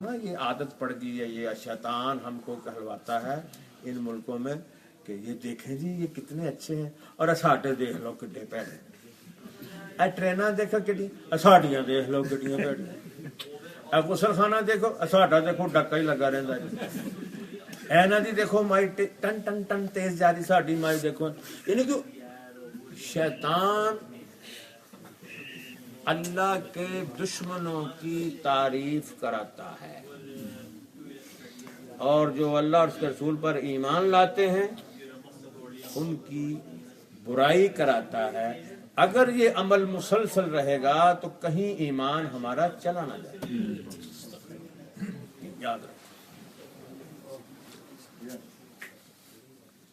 نا یہ عادت پڑ گئی ہے، یہ شیطان ہم کو کہلواتا ہے ان ملکوں میں کہ یہ دیکھیں جی یہ کتنے اچھے ہیں، اور اساٹے دیکھ لو کڈے پیڑے، اے ٹریناں دیکھو کڈی، اساٹیاں دیکھ لو کڈیاں پیڑے، اے غسل خانہ دیکھو، اساٹا دیکھو ڈکا ہی لگا رہندا ہے، اے نا دی دیکھو مائی ٹن ٹن ٹن تیز جا رہی، ساڈی مائی دیکھو، یعنی کہ شیطان اللہ کے دشمنوں کی تعریف کراتا ہے، اور جو اللہ اور اس کے رسول پر ایمان لاتے ہیں ان کی برائی کراتا ہے۔ اگر یہ عمل مسلسل رہے گا تو کہیں ایمان ہمارا چلا نہ جائے، یاد رکھیں۔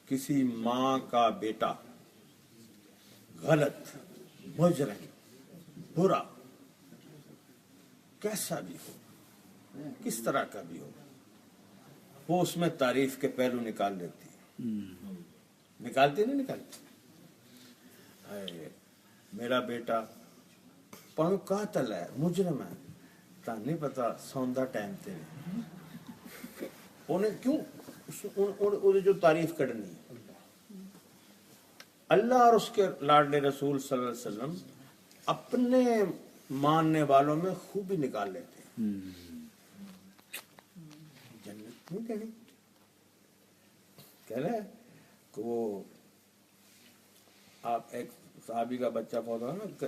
کسی ماں کا بیٹا غلط، مجرم، برا، کیسا بھی ہو، کس طرح کا بھی ہو، وہ اس میں تعریف کے پہلو نکال لیتی ہے، نکالتی نہیں نکالتی؟ میرا بیٹا پانو قاتل ہے، مجرم ہے، تا نہیں پتا سوندا ٹائم تے انہیں کیوں جو تعریف کرنی ہے۔ اللہ اور اس کے لاڈلے رسول صلی اللہ علیہ وسلم اپنے ماننے والوں میں خوبی نکال لیتے ہیں، جنت نہیں کہنی، کہہ رہے ہیں کہ وہ آپ ایک صحابی کا بچہ فوت ہوا نا،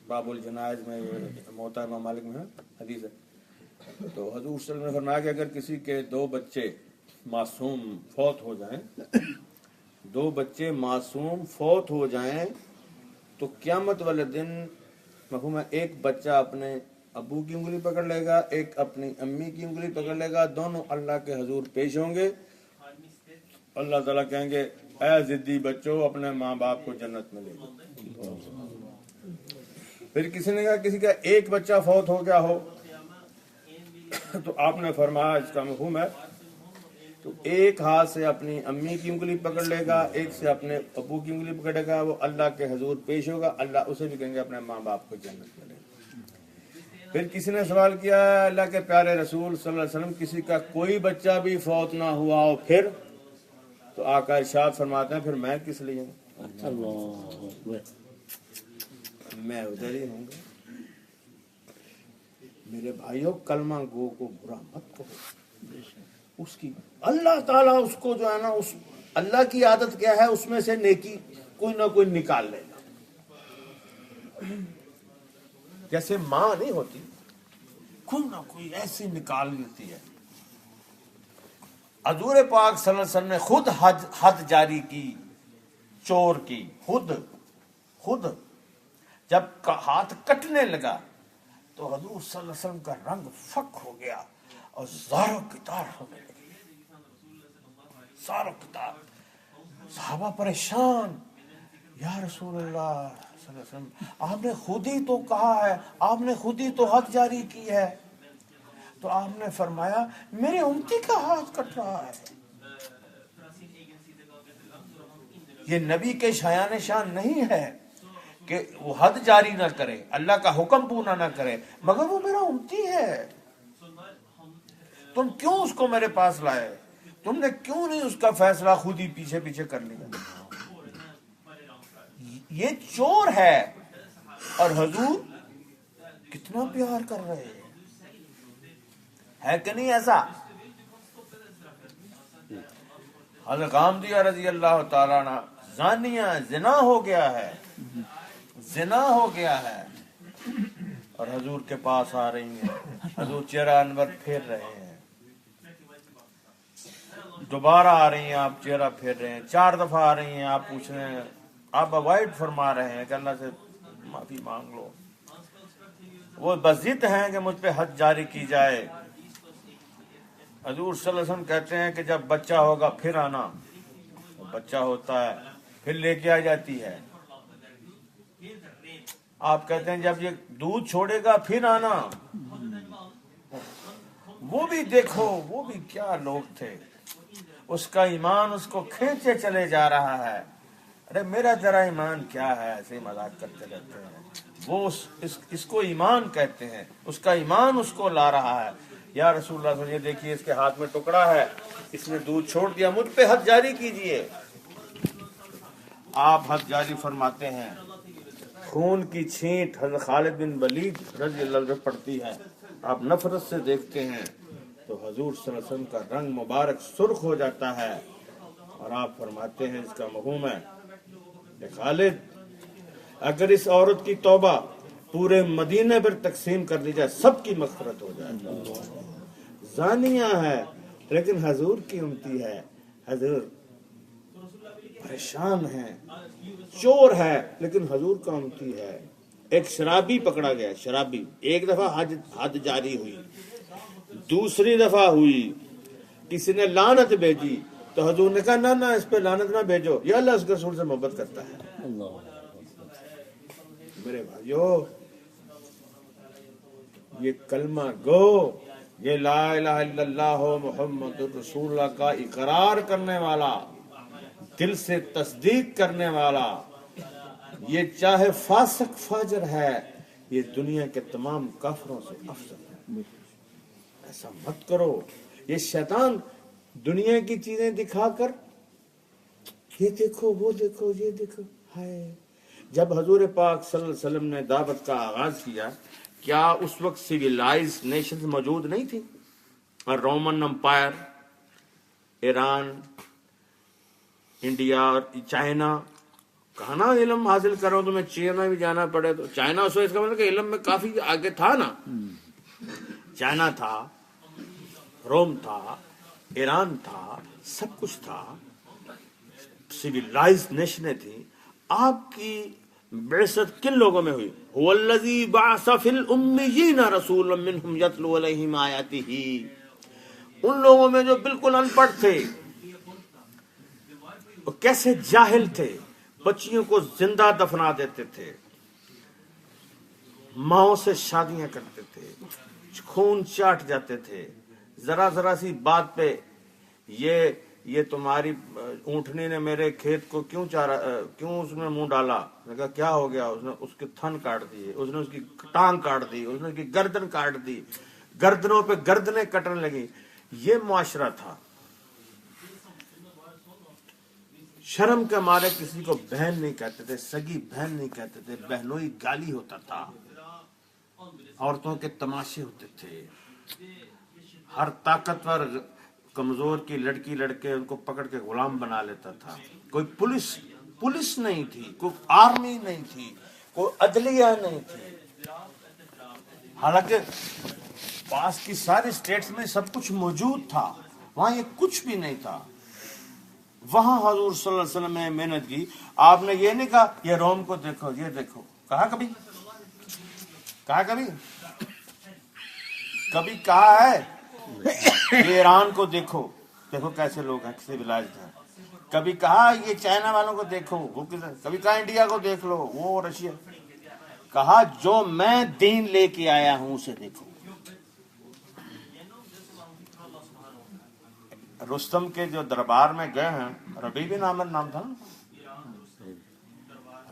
باب الجنائز میں موتا امام مالک میں حدیث ہے، تو حضور صلی اللہ علیہ وسلم نے فرمایا کہ اگر کسی کے دو بچے معصوم فوت ہو جائیں، دو بچے معصوم فوت ہو جائیں تو قیامت والے دن مفہوم ہے ایک بچہ اپنے ابو کی انگلی پکڑ لے گا، ایک اپنی امی کی انگلی پکڑ لے گا، دونوں اللہ کے حضور پیش ہوں گے، اللہ تعالیٰ کہیں گے اے ضدی بچوں اپنے ماں باپ کو جنت میں لے جاؤ۔ پھر کسی نے کہا کسی کا ایک بچہ فوت ہو گیا ہو تو آپ نے فرمایا اس کا مفہوم ہے تو ایک ہاتھ سے اپنی امی کی انگلی پکڑ لے گا، ایک سے اپنے ابو کی انگلی پکڑے گا، وہ اللہ کے حضور پیش ہوگا، اللہ اسے بھی کہیں گے اپنے ماں باپ کو جنت میں لے گا۔ پھر کسی نے سوال کیا اللہ کے پیارے رسول صلی اللہ علیہ وسلم کسی کا کوئی بچہ بھی فوت نہ ہوا ہو پھر؟ تو آقا ارشاد فرماتے ہیں پھر میں کس لیے ہوں، میں ادھر ہی ہوں گا۔ میرے بھائیوں کلمہ گو کو برا مت کہو، اس کی اللہ تعالیٰ اس کو جو ہے نا، اس اللہ کی عادت کیا ہے اس میں سے نیکی کوئی نہ کوئی نکال لے گا، جیسے ماں نہیں ہوتی کوئی نہ کوئی ایسی نکال لیتی ہے۔ حضور پاک صلی اللہ علیہ وسلم نے خود حد جاری کی چور کی، خود جب ہاتھ کٹنے لگا تو حضور صلی اللہ علیہ وسلم کا رنگ فک ہو گیا اور زار و کتار ہونے لگے، زار و کتار، صحابہ پریشان، یا رسول اللہ صلی اللہ علیہ وسلم آپ نے خود ہی تو کہا ہے، آپ نے خود ہی تو حد جاری کی ہے، تو آپ نے فرمایا میرے امتی کا ہاتھ کٹ رہا ہے۔ یہ نبی کے شایان شان نہیں ہے کہ وہ حد جاری نہ کرے، اللہ کا حکم پورا نہ کرے، مگر وہ میرا امتی ہے، تم کیوں اس کو میرے پاس لائے؟ تم نے کیوں نہیں اس کا فیصلہ خود ہی پیچھے پیچھے کر لیا؟ یہ چور ہے اور حضور کتنا پیار کر رہے ہیں، ہے کہ نہیں ایسا؟ حضرت غامدیہ رضی اللہ تعالیٰ عنہ زانیہ، زنا ہو گیا ہے، زنا ہو گیا ہے، اور حضور کے پاس آ رہی ہیں، حضور چہرہ انور پھیر رہے ہیں، دوبارہ آ رہی ہیں آپ چہرہ پھیر رہے ہیں، 4 دفعہ آ رہی ہیں آپ پوچھ رہے ہیں، آپ اوائڈ فرما رہے ہیں کہ اللہ سے معافی مانگ لو، وہ بضد ہیں کہ مجھ پہ حد جاری کی جائے۔ حضور صلی اللہ علیہ وسلم کہتے ہیں کہ جب بچہ ہوگا پھر آنا، بچہ ہوتا ہے پھر لے کے آ جاتی ہے، آپ کہتے ہیں جب یہ دودھ چھوڑے گا پھر آنا، وہ بھی دیکھو وہ بھی کیا لوگ تھے، اس کا ایمان اس کو کھینچے چلے جا رہا ہے، ارے میرا ذرا ایمان کیا ہے، ایسے ہی مذاق کرتے رہتے ہیں۔ وہ اس کو ایمان کہتے ہیں، اس کا ایمان اس کو لا رہا ہے۔ یا رسول اللہ صلی اللہ علیہ وسلم، یہ دیکھیے اس کے ہاتھ میں ٹکڑا ہے، اس نے دودھ چھوڑ دیا، مجھ پہ حد جاری کیجئے۔ آپ حد جاری فرماتے ہیں۔ خون کی چھینٹ حضرت خالد بن ولید رضی اللہ عنہ پڑتی ہے، آپ نفرت سے دیکھتے ہیں تو حضور صلی اللہ علیہ وسلم کا رنگ مبارک سرخ ہو جاتا ہے، اور آپ فرماتے ہیں اس کا مفہوم ہے کہ خالد، اگر اس عورت کی توبہ پورے مدینے پر تقسیم کر دی جائے سب کی مغفرت ہو جائے۔ زانیہ ہے لیکن حضور کی امتی ہے، حضور پریشان ہے، چور ہے لیکن حضور کا امتی ہے۔ ایک شرابی پکڑا گیا، شرابی، ایک دفعہ حد جاری ہوئی، دوسری دفعہ ہوئی، کسی نے لعنت بھیجی تو حضور نے کہا نہ نہ اس پہ لعنت نہ بھیجو، یہ اللہ اس کے رسول سے محبت کرتا ہے۔ میرے بھائیو، یہ کلمہ گو، یہ لا الہ الا اللہ محمد الرسول اللہ کا اقرار کرنے والا، دل سے تصدیق کرنے والا، یہ چاہے فاسق فاجر ہے، یہ دنیا کے تمام کافروں سے افضل ہے۔ ایسا مت کرو۔ یہ شیطان دنیا کی چیزیں دکھا کر یہ دیکھو وہ دیکھو یہ دیکھو، ہائے، جب حضور پاک صلی اللہ علیہ وسلم نے دعوت کا آغاز کیا، کیا اس وقت سویلائز نیشنز موجود نہیں تھی؟ اور رومن امپائر، ایران، انڈیا اور چائنا، کہاں علم حاصل کرو تمہیں چائنا بھی جانا پڑے تو چائنا، اس کا مطلب کہ علم میں کافی آگے تھا نا۔ چائنا تھا، روم تھا، ایران تھا، سب کچھ تھا، سویلائز نیشنیں تھیں۔ آپ کی بعثت کن لوگوں میں ہوئی؟ هو الذی بعث فی الامیین رسولا منہم یتلو علیہم آیاتہ، ان لوگوں میں جو بالکل ان پڑھ تھے، وہ کیسے جاہل تھے، بچیوں کو زندہ دفنا دیتے تھے، ماؤں سے شادیاں کرتے تھے، خون چاٹ جاتے تھے، ذرا ذرا سی بات پہ یہ تمہاری اونٹنی نے میرے کھیت کو کیوں اس میں منہ ڈالا؟ میں کہا کیا ہو گیا؟ اس نے اس کے تھن کاٹ دیے، اس نے اس کی ٹانگ کاٹ دی، اس نے اس کی گردن کاٹ دی، گردنوں پہ گردنیں کٹنے لگی۔ یہ معاشرہ تھا۔ شرم کے مارے کسی کو بہن نہیں کہتے تھے، سگی بہن نہیں کہتے تھے، بہنوئی گالی ہوتا تھا، عورتوں کے تماشے ہوتے تھے، ہر طاقتور کمزور کی لڑکی لڑکے ان کو پکڑ کے غلام بنا لیتا تھا۔ کوئی پولیس نہیں تھی، کوئی آرمی نہیں تھی، کوئی عدلیہ نہیں تھی، حالانکہ پاس کی ساری سٹیٹس میں سب کچھ موجود تھا، وہاں یہ کچھ بھی نہیں تھا۔ وہاں حضور صلی اللہ علیہ وسلم نے محنت کی۔ آپ نے یہ نہیں کہا یہ روم کو دیکھو یہ دیکھو، کہا کبھی کہا ہے یہ ایران کو دیکھو کیسے لوگ ہیں، کسی ولایت ہیں؟ کبھی کہا یہ چائنا والوں کو دیکھو، وہ کبھی کہا انڈیا کو دیکھ لو، وہ رشیا؟ کہا جو میں دین لے کے آیا ہوں اسے دیکھو۔ رستم کے جو دربار میں گئے ہیں، ربیع بن عامر نام تھا نا،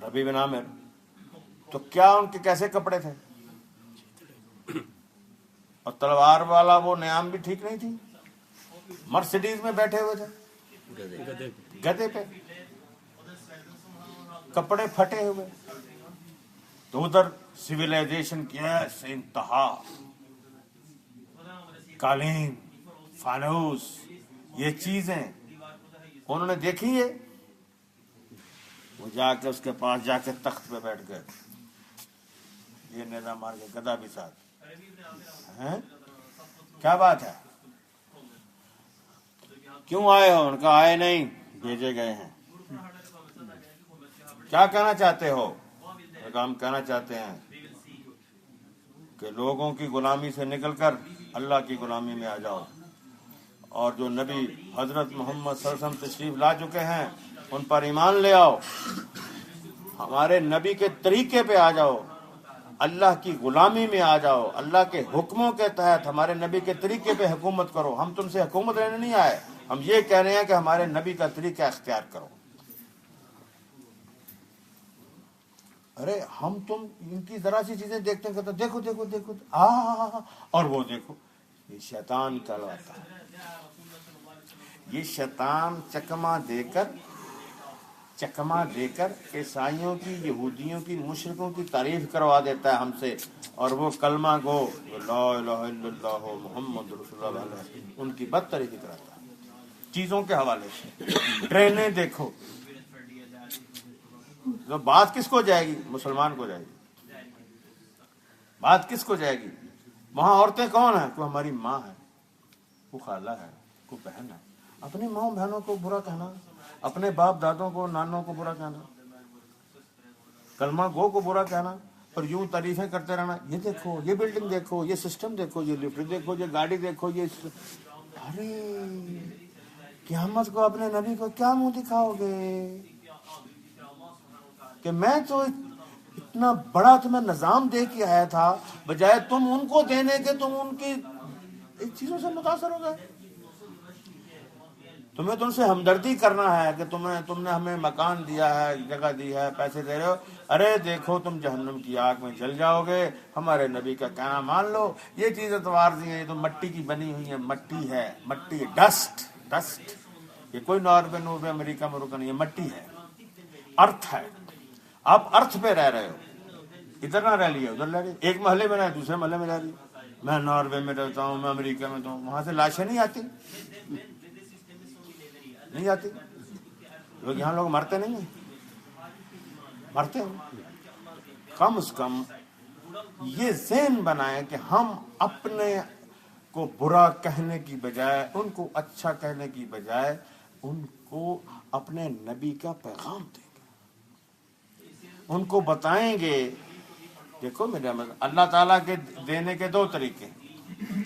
ربیع بن عامر، تو کیا ان کے کیسے کپڑے تھے؟ اور تلوار والا وہ نیام بھی ٹھیک نہیں تھی، مرسیڈیز میں بیٹھے ہوئے تھے، گدھے پہ، کپڑے پھٹے ہوئے۔ تو ادھر سویلائزیشن کی ایسے انتہا، قالین، فانوس، یہ چیزیں انہوں نے دیکھی ہے۔ وہ جا کے اس کے پاس جا کے تخت پہ بیٹھ گئے، یہ نیزہ مار کے گدھا بھی ساتھ ہیں، کیا بات ہے؟ کیوں آئے ہو؟ ان کا آئے نہیں، بھیجے گئے ہیں۔ کیا کہنا چاہتے ہو؟ ہم کہنا چاہتے ہیں کہ لوگوں کی غلامی سے نکل کر اللہ کی غلامی میں آ جاؤ، اور جو نبی حضرت محمد صلی اللہ علیہ وسلم تشریف لا چکے ہیں ان پر ایمان لے آؤ، ہمارے نبی کے طریقے پہ آ جاؤ، اللہ کی غلامی میں آ جاؤ، اللہ کے حکموں کے تحت ہمارے نبی کے طریقے پہ حکومت کرو۔ ہم تم سے حکومت لینے نہیں آئے، ہم یہ کہہ رہے ہیں کہ ہمارے نبی کا طریقہ اختیار کرو۔ ارے ہم تم ان کی ذرا سی چیزیں دیکھتے ہیں کہتے دیکھو دیکھو دیکھو اور وہ دیکھو یہ شیطان چلواتا ہے. یہ شیطان چکما دے کر عیسائیوں کی، یہودیوں کی، مشرکوں کی تعریف کروا دیتا ہے ہم سے، اور وہ کلمہ گو لا الہ الا اللہ محمد رسول اللہ ان کی بد تعریفی کراتا ہے چیزوں کے حوالے سے. ٹرینیں دیکھو، تو بات کس کو جائے گی؟ مسلمان کو جائے گی. بات کس کو جائے گی؟ وہاں عورتیں کون ہیں؟ کوئی ہماری ماں ہے، کوئی خالہ ہے، کوئی بہن ہے. اپنی ماں بہنوں کو برا کہنا، اپنے باپ دادوں کو، نانوں کو برا کہنا، کلمہ گو کو برا کہنا، اور یوں تعریفیں کرتے رہنا. یہ دیکھو، یہ بلڈنگ دیکھو، یہ سسٹم دیکھو، یہ لفٹ دیکھو، یہ گاڑی دیکھو، یہ ارے قیامت کو اپنے نبی کو کیا منہ دکھاؤ گے کہ میں تو اتنا بڑا تمہیں نظام دے کے آیا تھا، بجائے تم ان کو دینے کے تم ان کی چیزوں سے متاثر ہو گئے. تمہیں تو ان سے ہمدردی کرنا ہے کہ تم نے ہمیں مکان دیا ہے، جگہ دی ہے، پیسے دے رہے ہو. ارے دیکھو تم جہنم کی آگ میں جل جاؤ گے، ہمارے نبی کا کہنا مان لو. یہ چیز اتوار دی ہے، یہ تو مٹی کی بنی ہوئی ہے، مٹی ہے، مٹی ڈسٹ. یہ کوئی ناروے امریکہ مروکہ نہیں ہے، مٹی ہے، ارتھ ہے. آپ ارتھ پہ رہ رہے ہو، ادھر نہ رہ لیے ادھر رہ رہی. ایک محلے میں رہ دوسرے محلے میں رہ رہی. میں ناروے میں رہتا ہوں، میں امریکہ میں تو وہاں سے لاشیں نہیں آتی، نہیں آتی. لوگ یہاں لوگ مرتے نہیں ہیں، مرتے ہیں. کم از کم یہ ذہن بنائیں کہ ہم اپنے کو برا کہنے کی بجائے، ان کو اچھا کہنے کی بجائے، ان کو اپنے نبی کا پیغام دیں گے، ان کو بتائیں گے. دیکھو میرا اللہ تعالیٰ کے دینے کے دو طریقے،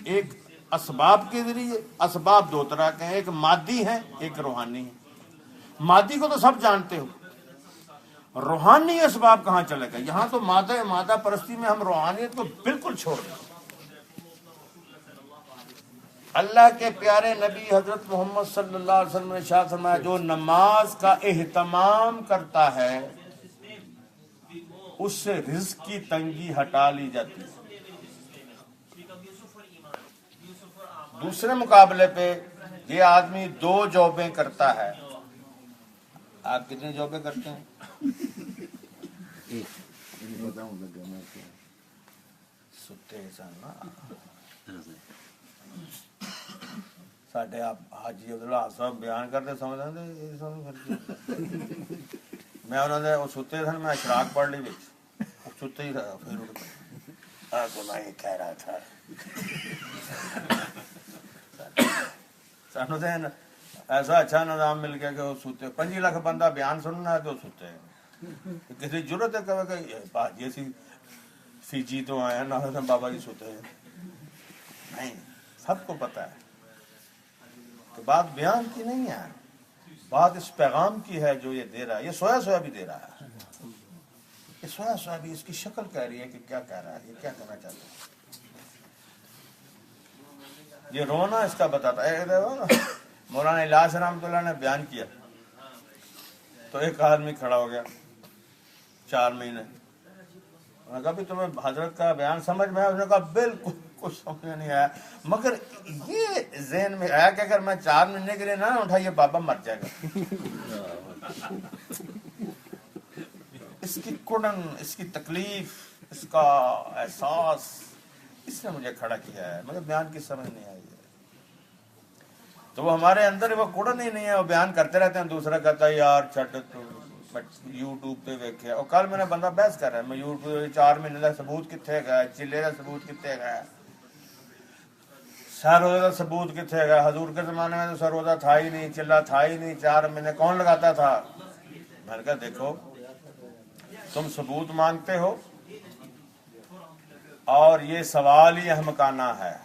ایک اسباب کے ذریعے. اسباب دو طرح کے ہیں، ایک مادی ہے، ایک روحانی ہے. مادی کو تو سب جانتے ہو، روحانی اسباب کہاں چلے گئے؟ یہاں تو مادہ پرستی میں ہم روحانیت کو بالکل چھوڑ دیں. اللہ کے پیارے نبی حضرت محمد صلی اللہ علیہ وسلم نے ارشاد فرمایا جو نماز کا اہتمام کرتا ہے اس سے رزق کی تنگی ہٹا لی جاتی ہے. دوسرے مقابلے پہ یہ آدمی 2 جابیں کرتا ہے. آپ کتنی جابیں کرتے ہیں؟ ستے ساڈے آپ حاجی عبداللہ صاحب بیان کرتے سمجھ میں انہوں نے وہ ستے سن، میں اشراق پڑھ لی بچ ستے ہی رہا. پھر میں یہ کہہ رہا تھا سانو تو ایسا اچھا نظام مل گیا کہ وہ ستے 5 لاکھ بندہ بیان سننا ہے تو ستے ہیں. کسی ضرورت ہے کہ بھاجی فیجی تو آئے ہیں نہ بابا جی ستے ہیں؟ نہیں، سب کو پتہ ہے کہ بات بیان کی نہیں ہے، بات اس پیغام کی ہے جو یہ دے رہا ہے. یہ سویا بھی دے رہا ہے، یہ سویا بھی اس کی شکل کہہ رہی ہے کہ کیا کہہ رہا ہے، یہ کیا کہنا چاہتا ہے. یہ رونا اس کا بتاتا ہے. مولانا الیاس رحمۃ اللہ نے بیان کیا تو ایک آدمی کھڑا ہو گیا 4 مہینے. انہوں نے کہا بھی تمہیں حضرت کا بیان سمجھ میں آیا؟ اس نے کہا بالکل کچھ سمجھ نہیں آیا، مگر یہ ذہن میں آیا کہ اگر میں 4 مہینے کے لیے نہ اٹھا یہ بابا مر جائے گا. اس کی کڑن، اس کی تکلیف، اس کا احساس اس نے مجھے کھڑا کیا ہے. مجھے بیان کی سمجھ نہیں آئی ہے. تو وہ ہمارے اندر وہ کڑن ہی نہیں ہے، وہ بیان کرتے رہتے ہیں. دوسرا کہتا ہے یار چھٹ یوٹیوب پہ ویکھے. اور کل میں نے بندہ بحث کر رہا ہے میں یوٹیوب 4 مہینے کا ثبوت کتنے گیا، چلے کا ثبوت کتنے گیا، سر روزہ کا ثبوت کتنے گیا. حضور کے زمانے میں تو سر روزہ تھا ہی نہیں، چلا تھا ہی نہیں، 4 مہینے کون لگاتا تھا. میں نے کہا دیکھو تم ثبوت مانگتے ہو اور یہ سوال ہی احمقانہ ہے.